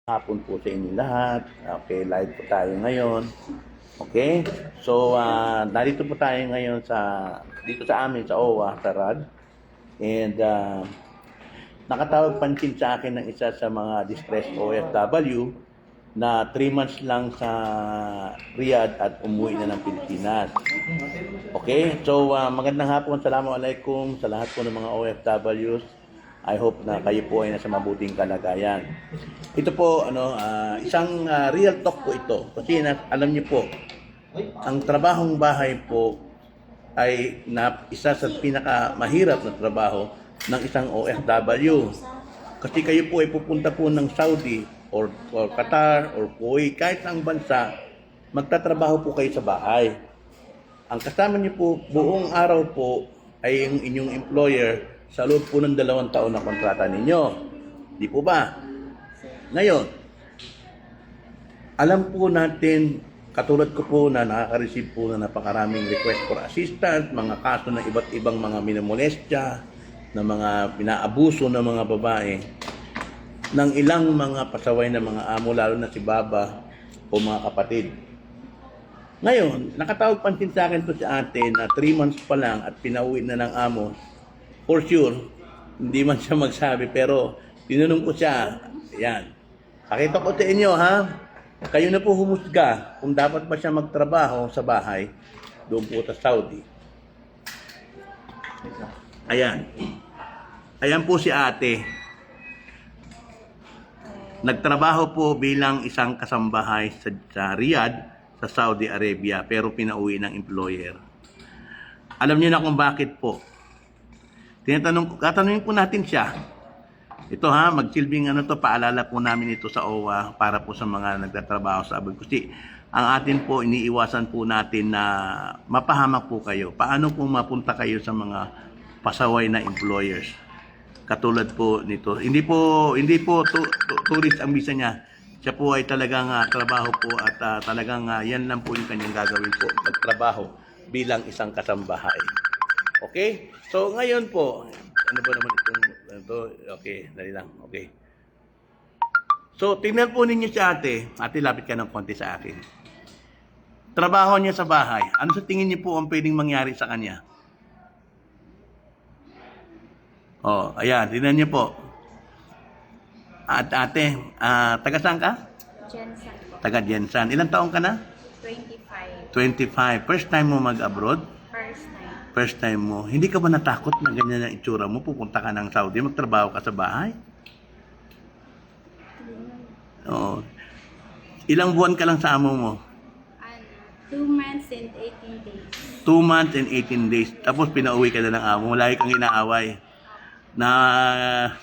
Hapon po sa inyo lahat. Okay, live po tayo ngayon. Okay? So, narito po tayo ngayon dito sa amin, sa OWA, sa RAD. And, nakatawag pansin sa akin ng isa sa mga distressed OFW na 3 months lang sa Riyadh at umuwi na ng Pilipinas. Okay? So, magandang hapon. Assalamualaikum sa lahat po ng mga OFWs. I hope na kayo po ay nasa mabuting kalagayan. Ito po, isang real talk po ito. Kasi alam niyo po, ang trabahong bahay po ay isa sa pinakamahirap na trabaho ng isang OFW. Kasi kayo po ay pupunta po ng Saudi or Qatar or Kuwait, kahit ang bansa, magtatrabaho po kayo sa bahay. Ang kasama niyo po buong araw po ay yung inyong employer sa loob po ng 2 taon na kontrata ninyo. Di po ba? Ngayon, alam po natin, katulad ko po na nakaka-receive po na napakaraming request for assistance, mga kaso ng iba't ibang mga minamolestya, na mga pinaabuso ng mga babae, ng ilang mga pasaway na mga amo, lalo na si Baba o mga kapatid. Ngayon, nakatawag pansin sa akin to si ate na 3 months pa lang at pinauwi na ng amo. For sure, hindi man siya magsabi, pero tinanong ko siya, yan. Pakita ko sa inyo, ha? Kayo na po humusga kung dapat ba siya magtrabaho sa bahay doon po sa Saudi. Ayan. Ayan po si ate. Nagtrabaho po bilang isang kasambahay sa Riyadh, sa Saudi Arabia, pero pinauwi ng employer. Alam niyo na kung bakit po. Tatanungin po natin siya. Ito ha, magsilbing paalala po namin ito sa OWA para po sa mga nagtatrabaho sa abroad. Kasi ang atin po, iniiwasan po natin na mapahamak po kayo. Paano po mapunta kayo sa mga pasaway na employers? Katulad po nito. Hindi po tourist ang visa niya. Siya po ay talagang trabaho po at talagang yan lang po yung kanyang gagawin po. Magtrabaho bilang isang kasambahay. Okay? So, ngayon po, ano ba naman ito? Okay, dali lang. Okay. So, tingnan po ninyo si ate. Ate, lapit ka ng konti sa akin. Trabaho niya sa bahay. Ano sa tingin niyo po ang pwedeng mangyari sa kanya? Oh, ayan. Tingnan niyo po. At ate, taga saan ka? Jensen po. Taga Jensen. Ilang taong ka na? 25. 25. First time mo mag-abroad? First time. First time mo, hindi ka ba natakot na ganyan ang itsura mo? Pupunta ka ng Saudi, magtrabaho ka sa bahay? Oo. Ilang buwan ka lang sa amo mo? 2 months and 18 days. 2 months and 18 days. Tapos pinauwi ka na ng amo mo. Lagi kang inaaway. Na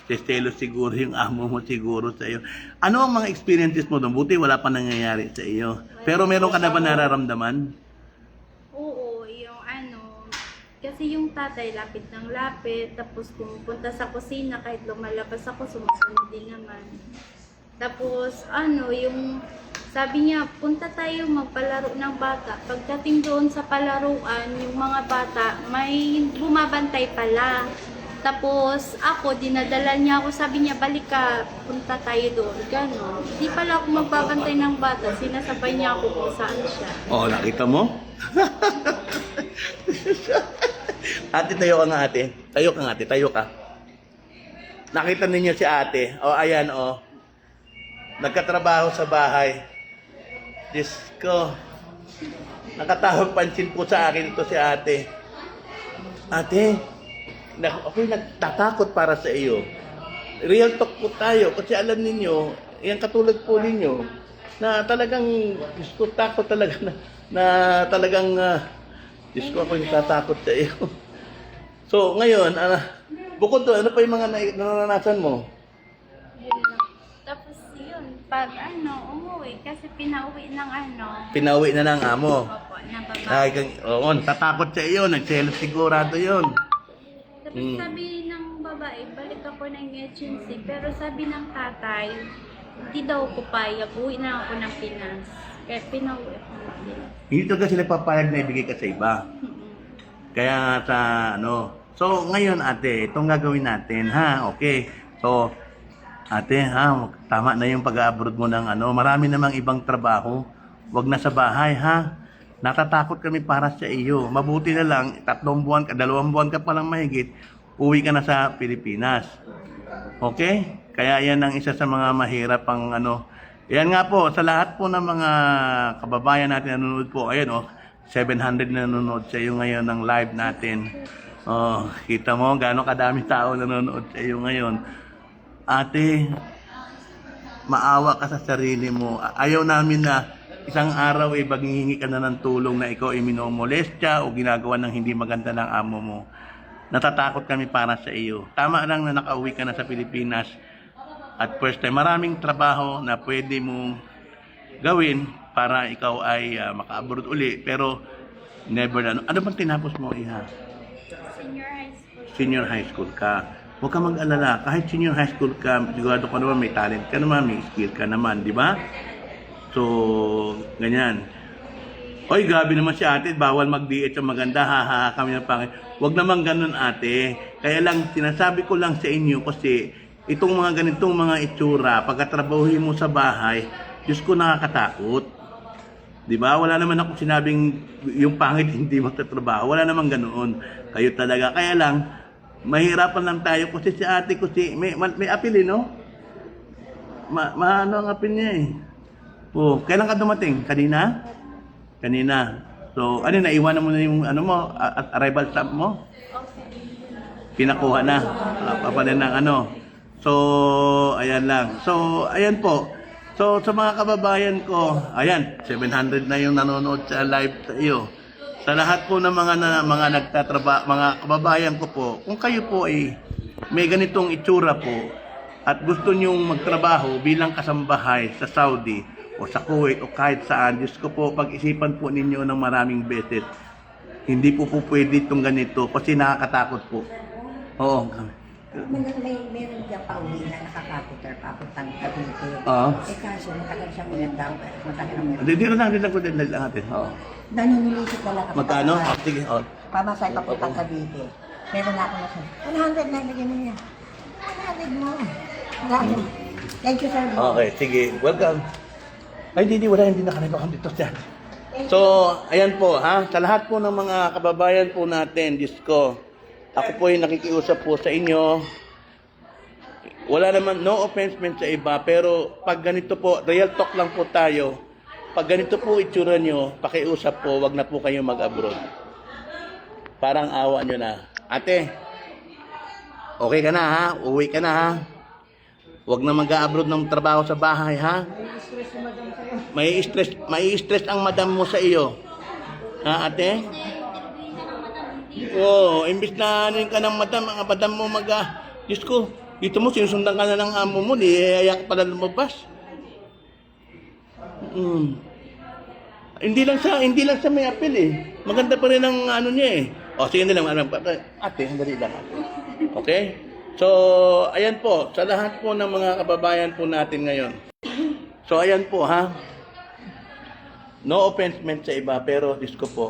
seselos siguro yung amo mo siguro sa iyo. Ano ang mga experiences mo doon? Buti wala pa nangyayari sa iyo. Pero meron ka na ba nararamdaman? Oo, kasi yung tatay lapit ng lapit, tapos pumupunta sa kusina, kahit lumalabas ako, sumusunod din naman. Tapos, yung sabi niya, punta tayo magpalaro ng bata. Pagdating doon sa palaruan, yung mga bata, may bumabantay pala. Tapos, dinadala niya ako, sabi niya, balik ka, punta tayo doon. Ganon. Di pala ako magbabantay ng bata, sinasabay niya ako kung saan siya. Oh, nakita mo? Ate, tayo ka nga ate. Tayo ka nga ate, tayo ka. Nakita ninyo si ate. O, ayan o. Nagkatrabaho sa bahay. Diyos ko. Nakatawag pansin po sa akin ito si ate. Ate, ako'y nagtatakot para sa iyo. Real talk po tayo. Kasi alam ninyo, yan katulad po ninyo, na talagang, Diyos ko, takot talaga na talagang, Diyos ko, ako'y nagtatakot sa iyo. So, ngayon, bukod doon, ano pa yung mga naranasan mo? Yun lang. Tapos yun, pag umuwi, kasi pinauwi ng Pinauwi na ng amo. Opo, ng babae. Oo, tatakot sa iyo, nagselos sigurado yun. Tapos sabi ng babae, balik ako ng agency. Pero sabi ng tatay, hindi daw ko payag, uwi na ako ng Pinas. Kaya pinauwi ako ng Pinas. Hindi talaga sila papayag na ibigay ka sa iba. Kaya so ngayon ate, itong gagawin natin, ha? Okay. So, Ate, ha, tama na yung pag-abroad mo ng ano. Marami namang ibang trabaho. Huwag na sa bahay, ha. Natatakot kami para sa iyo. Mabuti na lang, 3 buwan ka, 2 buwan ka palang mahigit, uwi ka na sa Pilipinas. Okay? Kaya yan ang isa sa mga mahirap ang ano. Yan nga po, sa lahat po ng mga kababayan natin na nanonood po, ayun oh, 700 na nanonood sa iyo ngayon ng live natin. Oh, kita mo gaano kadami tao nanonood sa iyo ngayon. Ate, maawa ka sa sarili mo. Ayaw namin na isang araw ay maghihingi ka na ng tulong na ikaw ay minomolestya o ginagawa ng hindi maganda ng amo mo. Natatakot kami para sa iyo. Tama lang na nakauwi ka na sa Pilipinas at first time. Maraming trabaho na pwede mong gawin para ikaw ay maka-abroad uli. Pero never na. Ano bang tinapos mo, Iha? Senior high school. Senior high school ka. Huwag ka mag-alala. Kahit senior high school ka, sigurado ka naman may talent ka naman, may skill ka naman, di ba? So, ganyan. Oy, grabe naman si ate, bawal mag-diet yung maganda, haha, kami ng pangit. Huwag naman ganun ate. Kaya lang, sinasabi ko lang sa inyo kasi itong mga ganitong mga itsura, pagkatrabahuhin mo sa bahay, Diyos ko nakakatakot. Di ba? Wala naman ako sinabing yung pangit hindi magtatrabaho. Wala naman ganoon. Kayo talaga. Kaya lang, mahirapan lang tayo kasi si ate kasi may apil no? Ano ang apil niya eh? Oh, kailan ka dumating? Kanina? Kanina. So, ano naiwanan mo na yung ano mo, arrival stamp mo? Pinakuha na. Papanin ng ano. So, ayan lang. So, ayan po. So, sa mga kababayan ko, ayan, 700 na yung nanonood sa live sa iyo. Sa lahat po ng mga nagtatrabaho, mga kababayan ko po, kung kayo po ay may ganitong itsura po at gusto nyong magtrabaho bilang kasambahay sa Saudi o sa Kuwait o kahit saan, Diyos ko po, pag-isipan po ninyo ng maraming beses. Hindi po pwede itong ganito kasi nakakatakot po. Oo. Meron diyang pauwi na nakakaputer papuntang Cavite. Oo. Eh kaso matagal siyang ulandang, matagal ang meron. Dito lang ko din natin. Oo. Naninilisip na lang ako. Magkano? Sige. Oh. Pamasay papuntang Cavite. Meron na ako na siya. 100 na ilagay mo niya. 100 mo. Maraming. Thank you sir. Okay, sige. Welcome. Ay, hindi nakalimutan dito siya. So, ayan po, ha? Sa lahat po ng mga kababayan po natin, Diyos ko, ako po ay nakikiusap po sa inyo. Wala naman, no offense sa iba, pero pag ganito po, real talk lang po tayo. Pag ganito po itsura nyo, pakiusap po, wag na po kayo mag-abroad. Parang awa nyo na. Ate, okay ka na ha? Uwi ka na ha? Wag na mag-abroad ng trabaho sa bahay ha? May stress ang madam mo sa iyo. Ha, ate? Oo, imbis na ano ka ng madam, ang madam mo Diyos ko, dito mo, sinusundan ka na ng amo mo, di ayak pala lumabas. Hindi lang sa may apel eh. Maganda pa rin ang ano niya eh. O, sige na lang, ate, handali lang. Okay? So, ayan po, sa lahat po ng mga kababayan po natin ngayon. So, ayan po ha. No offense sa iba, pero Diyos ko po,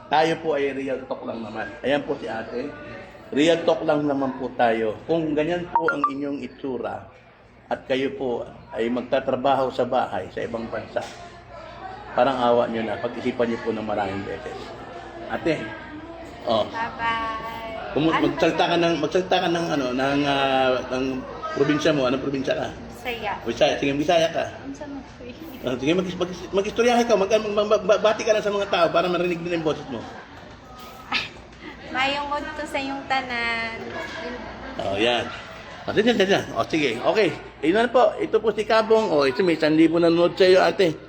tayo po ay real talk lang naman. Ayan po si ate. Real talk lang naman po tayo. Kung ganyan po ang inyong itsura at kayo po ay magtatrabaho sa bahay sa ibang bansa, parang awa nyo na. Pag-isipan nyo po ng maraming beses. Ate, oh. Bye-bye. Magsalita ka ng ano, ng probinsya mo. Anong probinsya ka? Saya. Bisaya. Sige, Bisaya ka. Ang sama ko eh. Sige, mag-istoryahe ka. Bati ka lang sa mga tao para marinig nila yung boses mo. Mayong to sa iyong tanan. Oh, yan. Sige. Okay. Ayun na po. Ito po si Kabong. Ito may 1,000 nanonood sa iyo, ate.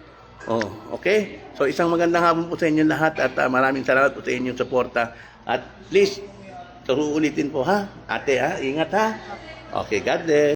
Okay. So, isang magandang hapon po sa inyo lahat at maraming salamat po sa inyong suporta. At please, ulitin po ha. Ate ha, ingat ha. Okay, God bless.